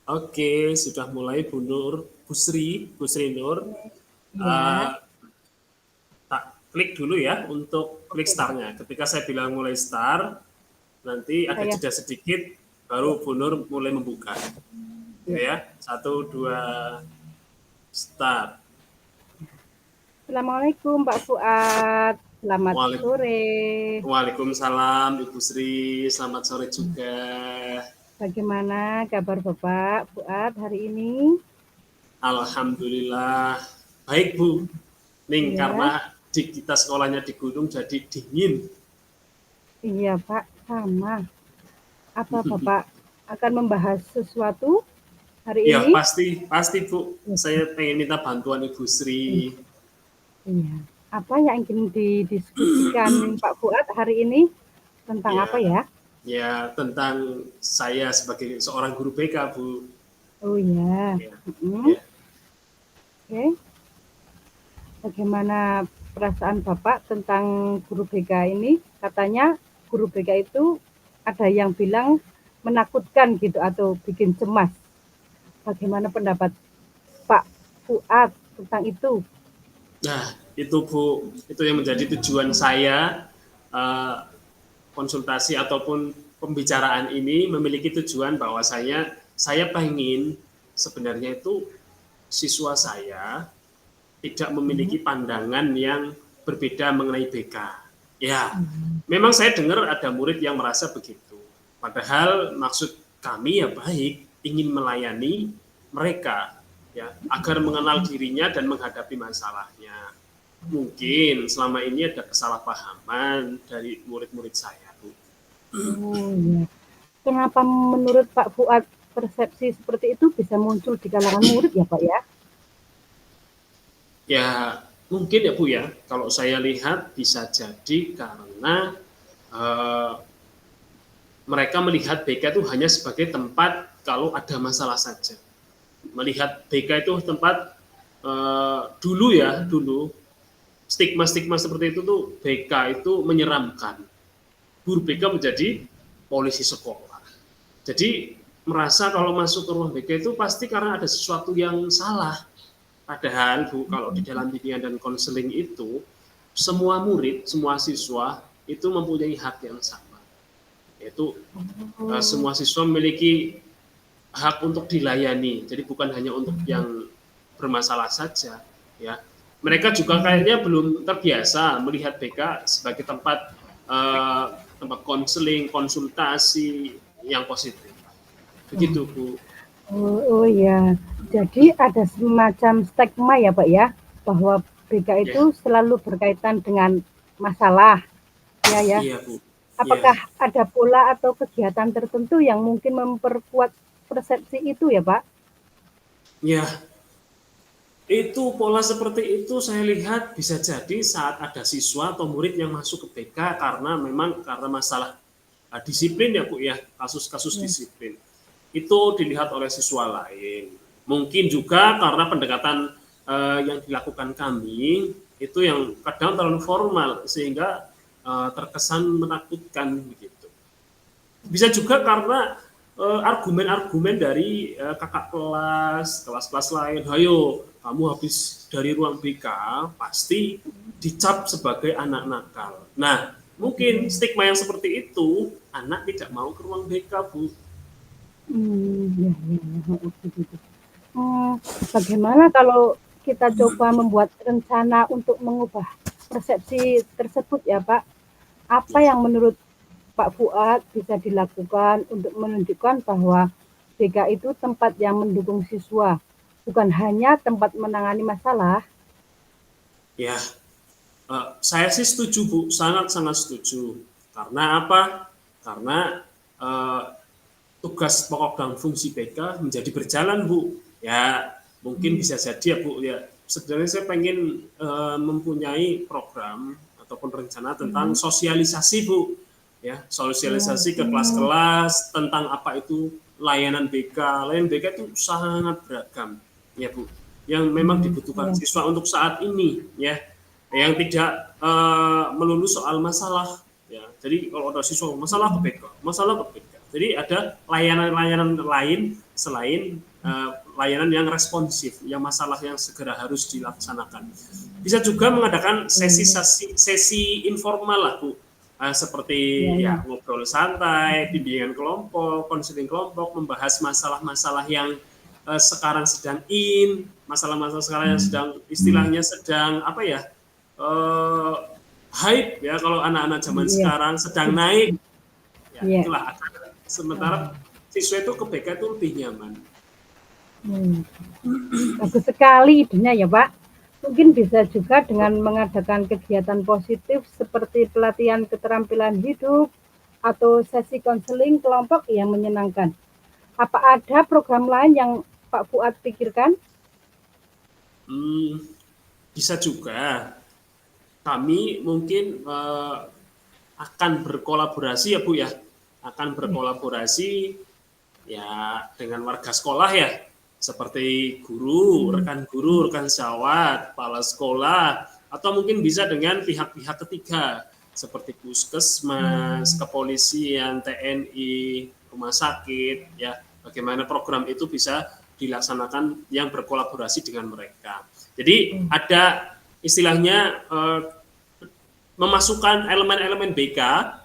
Oke, sudah mulai Bu Nur, Bu Sri Nur. Ya, Eh, tak klik dulu ya untuk klik oke Pak. start-nya. Ketika saya bilang mulai start, nanti ada Saya jeda sedikit, ya, baru Bu Nur mulai membuka. Gitu ya. ya, satu, dua, start. Assalamualaikum Pak Fuad. Selamat Waalaikum- sore. Waalaikumsalam Ibu Sri, selamat sore juga. Bagaimana kabar Bapak Fuad hari ini? Alhamdulillah, baik Bu. Ning, Ya, karena di kita sekolahnya di gunung jadi dingin. iya Pak, sama. Apa Bapak akan membahas sesuatu hari Iya, ini? pasti Bu. Ya, Saya pengen minta bantuan Ibu Sri. iya. Apa yang ingin didiskusikan Pak Fuad hari ini? Tentang apa Ya, ya? ya tentang saya sebagai seorang guru BK, Bu. Oh ya. Ya, Mm, ya. Oke. Bagaimana perasaan Bapak tentang guru BK ini? Katanya guru BK itu ada yang bilang menakutkan gitu atau bikin cemas. Bagaimana pendapat Pak Fuad tentang itu? Nah, itu Bu, itu yang menjadi tujuan saya eh, konsultasi ataupun pembicaraan ini memiliki tujuan bahwa saya pengen sebenarnya itu siswa saya tidak memiliki pandangan yang berbeda mengenai BK. Ya, memang saya dengar ada murid yang merasa begitu. Padahal maksud kami ya baik, ingin melayani mereka ya agar mengenal dirinya dan menghadapi masalahnya. Mungkin selama ini ada kesalahpahaman dari murid-murid saya, Bu. Oh ya. Kenapa menurut Pak Fuad persepsi seperti itu bisa muncul di kalangan murid ya Pak ya? Ya, mungkin ya Bu ya, kalau saya lihat bisa jadi karena eh, mereka melihat BK itu hanya sebagai tempat kalau ada masalah saja. Melihat BK itu tempat dulu stigma-stigma seperti itu tuh BK itu menyeramkan. Guru BK menjadi polisi sekolah. Jadi merasa kalau masuk ke ruang BK itu pasti karena ada sesuatu yang salah. Padahal Bu, kalau di dalam bimbingan dan konseling itu semua murid, semua siswa itu mempunyai hak yang sama. Yaitu Oh, semua siswa memiliki hak untuk dilayani. Jadi bukan hanya untuk yang bermasalah saja, ya. Mereka juga kayaknya belum terbiasa melihat BK sebagai tempat konseling, konsultasi yang positif. Begitu, Bu. oh ya. Jadi ada semacam stigma ya Pak ya, bahwa BK Ya, itu selalu berkaitan dengan masalah. Ya ya. iya, Bu. Ya, Apakah ada pola atau kegiatan tertentu yang mungkin memperkuat persepsi itu ya Pak? ya. Itu pola seperti itu saya lihat bisa jadi saat ada siswa atau murid yang masuk ke BK karena memang karena masalah disiplin ya Bu ya, kasus-kasus Ya. disiplin. Itu dilihat oleh siswa lain. Mungkin juga karena pendekatan yang dilakukan kami itu yang kadang terlalu formal sehingga terkesan menakutkan begitu. Bisa juga karena argumen-argumen dari kakak kelas-kelas lain. Hayo, kamu habis dari ruang BK pasti dicap sebagai anak nakal. Nah, mungkin stigma yang seperti itu anak tidak mau ke ruang BK, Bu. Ya, ya, ya. Gitu. Bagaimana kalau kita coba membuat rencana untuk mengubah persepsi tersebut ya Pak? Apa Ya, yang menurut Pak Fuad bisa dilakukan untuk menunjukkan bahwa BK itu tempat yang mendukung siswa, bukan hanya tempat menangani masalah? ya. Saya sih setuju, Bu, sangat-sangat setuju. Karena apa? Karena uh, tugas pokok dan fungsi BK menjadi berjalan, Bu. Ya, mungkin bisa jadi ya, Bu. Ya, sebenarnya saya pengen mempunyai program ataupun rencana tentang Hmm. sosialisasi, Bu. Ya, Oh, sosialisasi ke kelas-kelas tentang apa itu layanan BK. Layanan BK itu sangat beragam, ya, Bu. Yang memang dibutuhkan ya. siswa untuk saat ini, ya. Yang tidak melulu soal masalah, ya. Jadi kalau ada siswa masalah ke BK, masalah ke BK. Jadi ada layanan-layanan lain selain layanan yang responsif, yang masalah yang segera harus dilaksanakan. Bisa juga mengadakan sesi informal lah Bu, seperti ya ngobrol santai, bimbingan kelompok, konseling kelompok, membahas masalah-masalah yang sekarang sedang masalah-masalah sekarang yang sedang istilahnya sedang apa ya, hype ya kalau anak-anak zaman sekarang sedang naik, ya itulah. Sementara siswa itu ke BK itu lebih nyaman. Bagus sekali idenya ya Pak. Mungkin bisa juga dengan mengadakan kegiatan positif seperti pelatihan keterampilan hidup atau sesi konseling kelompok yang menyenangkan. Apa ada program lain yang Pak Fuad pikirkan? Bisa juga. Kami mungkin akan berkolaborasi ya Bu ya, akan berkolaborasi ya dengan warga sekolah ya, seperti guru, rekan sejawat, kepala sekolah, atau mungkin bisa dengan pihak-pihak ketiga seperti puskesmas, kepolisian, TNI, rumah sakit, ya bagaimana program itu bisa dilaksanakan yang berkolaborasi dengan mereka. Jadi ada istilahnya memasukkan elemen-elemen BK,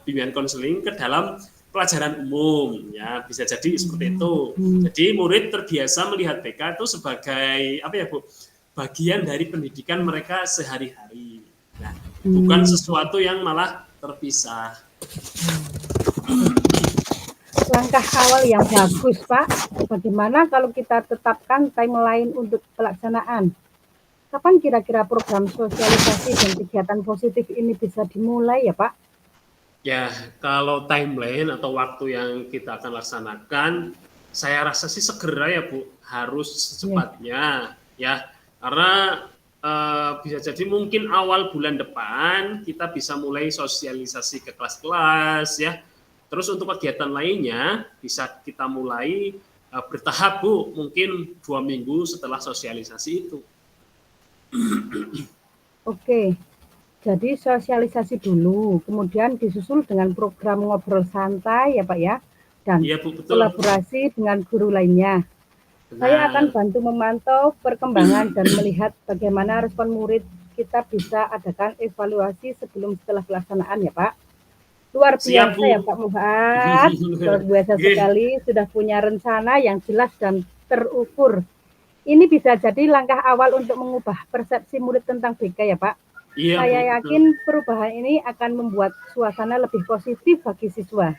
bimbingan konseling ke dalam pelajaran umum, ya bisa jadi seperti itu. Jadi murid terbiasa melihat BK itu sebagai apa ya Bu, bagian dari pendidikan mereka sehari-hari, nah, bukan sesuatu yang malah terpisah. Langkah awal yang bagus Pak. Bagaimana kalau kita tetapkan timeline untuk pelaksanaan? Kapan kira-kira program sosialisasi dan kegiatan positif ini bisa dimulai ya Pak? Ya, kalau timeline atau waktu yang kita akan laksanakan, saya rasa sih segera ya Bu, harus secepatnya ya, karena bisa jadi mungkin awal bulan depan kita bisa mulai sosialisasi ke kelas-kelas ya. Terus untuk kegiatan lainnya bisa kita mulai bertahap Bu, mungkin 2 minggu setelah sosialisasi itu. Oke, jadi sosialisasi dulu, kemudian disusul dengan program ngobrol santai ya Pak ya, dan Iya Bu, betul. kolaborasi dengan guru lainnya. Saya akan bantu memantau perkembangan dan melihat bagaimana respon murid. Kita bisa adakan evaluasi sebelum setelah pelaksanaan ya Pak. Luar Siap, biasa ya Pak Fuad, luar biasa sekali, sudah punya rencana yang jelas dan terukur. Ini bisa jadi langkah awal untuk mengubah persepsi murid tentang BK ya Pak. Iya, saya yakin perubahan ini akan membuat suasana lebih positif bagi siswa.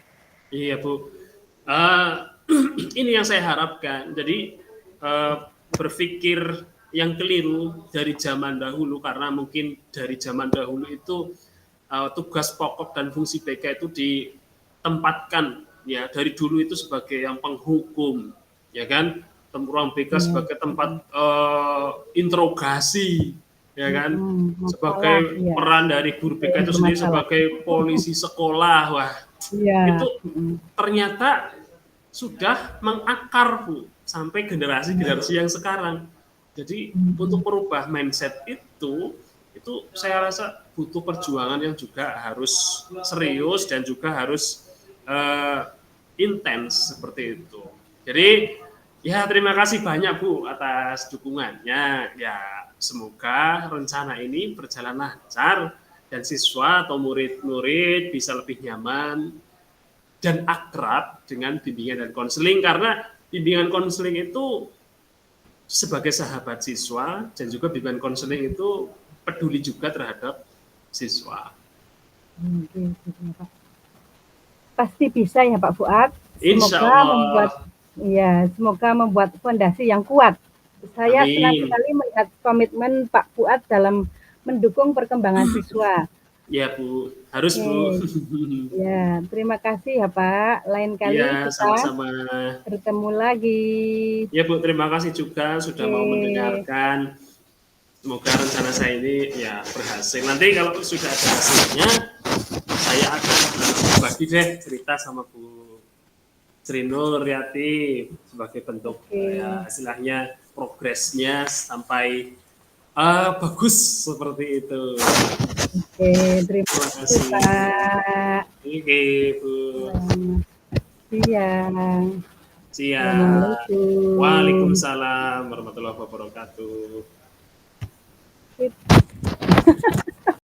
Iya Bu, ini yang saya harapkan. Jadi berpikir yang keliru dari zaman dahulu, karena mungkin dari zaman dahulu itu tugas pokok dan fungsi BK itu ditempatkan ya dari dulu itu sebagai yang penghukum, ya kan? Ruang BK sebagai tempat interogasi, ya kan? Sebagai peran dari guru BK itu sendiri sebagai polisi sekolah, wah itu ternyata sudah mengakar Bu sampai generasi-generasi yang sekarang. Jadi untuk merubah mindset itu saya rasa butuh perjuangan yang juga harus serius dan juga harus intens seperti itu. Jadi ya terima kasih banyak Bu atas dukungannya. Ya semoga rencana ini berjalan lancar dan siswa atau murid-murid bisa lebih nyaman dan akrab dengan bimbingan dan konseling, karena bimbingan konseling itu sebagai sahabat siswa dan juga bimbingan konseling itu peduli juga terhadap siswa. Pasti bisa ya Pak Fuad. Semoga membuat fondasi yang kuat. Saya senang sekali melihat komitmen Pak Fuad dalam mendukung perkembangan siswa. Ya Bu, harus Bu. Ya, terima kasih ya Pak. Lain kali kita sama-sama bertemu lagi. Ya Bu, terima kasih juga sudah mau mendengarkan. Semoga rencana saya ini ya berhasil. Nanti kalau sudah ada hasilnya, saya akan berbagi deh cerita sama Bu Sri Nur Yati sebagai bentuk ya istilahnya progresnya sampai bagus seperti itu. Oke, terima kasih Pak. Oke Bu. Selamat siang. Siap. Assalamualaikum. Waalaikumsalam warahmatullahi wabarakatuh.